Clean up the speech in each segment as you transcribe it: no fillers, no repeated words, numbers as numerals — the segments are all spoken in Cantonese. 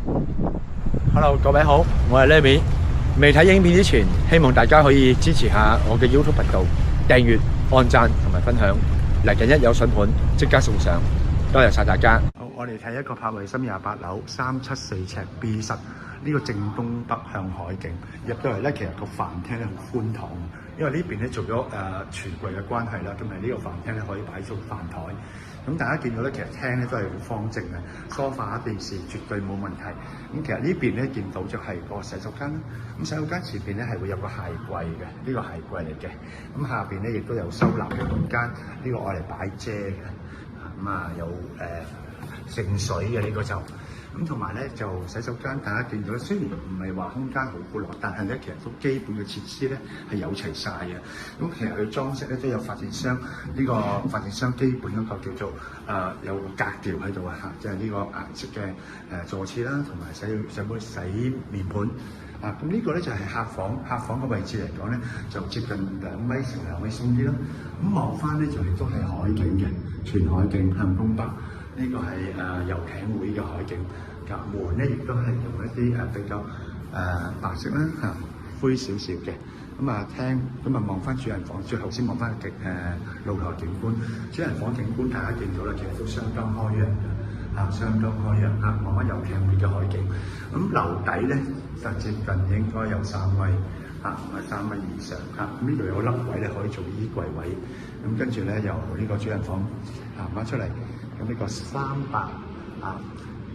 Hello， 各位好，我係 Lemmy。未睇影片之前，希望大家可以支持下我嘅 YouTube 頻道，訂閱、按讚同埋分享。嚟緊一有筍盤，即刻送上，多謝晒大家。好，我哋睇一個柏維森28樓374尺 B10，呢個正東北向海景。入到嚟咧，其實個飯廳咧好寬敞，因為呢邊咧做咗櫥櫃嘅關係啦，咁呢個飯廳咧可以擺出飯台。咁大家見到咧，其實廳咧都係好方正嘅，梳化電視絕對冇問題。咁其實呢邊咧見到就係個洗手間啦。咁洗手間前邊咧係會有個鞋櫃嘅，呢個鞋櫃嚟嘅。咁下邊咧亦都有收納嘅空間，呢個愛嚟擺遮嘅。有盛水嘅呢個就。咁同埋咧就洗手間，大家見到雖然唔係話空間好闊落，但係咧其實都基本嘅設施咧係有齊晒嘅。咁其實佢裝飾咧都有發電箱，呢個發電箱基本嗰個叫做有個格調喺度啊，即係呢個顏色嘅坐廁啦，同埋洗面盤啊。咁呢個咧就係客房嘅位置嚟講咧，就接近2米乘2米鬆啲啦。咁望翻咧就亦都係海景嘅，全海景向東北。呢個係遊艇會嘅海景，門咧亦都係用一啲比較白色啦灰少少嘅。廳望翻主人房，最後先望翻露台景觀。主人房景觀大家見到啦，其實都相當開揚嘅，相當開揚啊！望翻遊艇會嘅海景。咁樓底咧就接近應該有3米3米以上咁呢度有個凹位咧可以做衣櫃位。咁跟住咧由呢個主人房行翻出嚟。咁呢個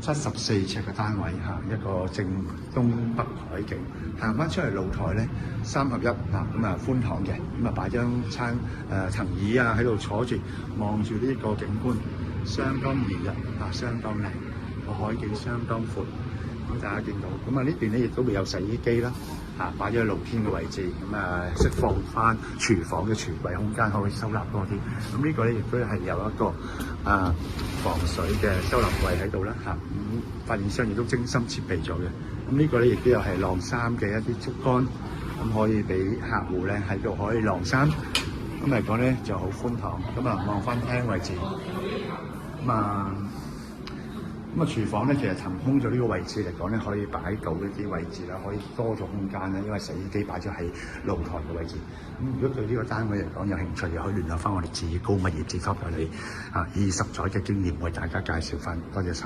374尺嘅單位一個正東北海景，行翻出嚟露台咧3合1寬敞嘅，擺張藤椅喺度坐住，望住呢個景觀，相當宜人相當靚，個海景相當闊。咁大家見到，呢邊咧亦都會有洗衣機啦，擺咗喺露天嘅位置，釋放翻廚房嘅櫥櫃空間，可以收納多啲。咁呢個咧亦都係有一個防水嘅收納櫃喺度啦，發電箱亦都精心設備咗嘅。咁呢個咧亦都有係晾衫嘅一啲竹竿，咁可以俾客戶咧喺度可以晾衫。咁嚟講咧就好寬敞。望翻廳位置，廚房咧其實騰空咗呢個位置嚟講咧，可以擺到一啲位置啦，可以多咗空間啦，因為洗衣機擺咗喺露台嘅位置。如果對呢個單位嚟講有興趣，又可以聯絡翻我哋志高物業自給代理20載嘅經驗為大家介紹翻，多謝晒。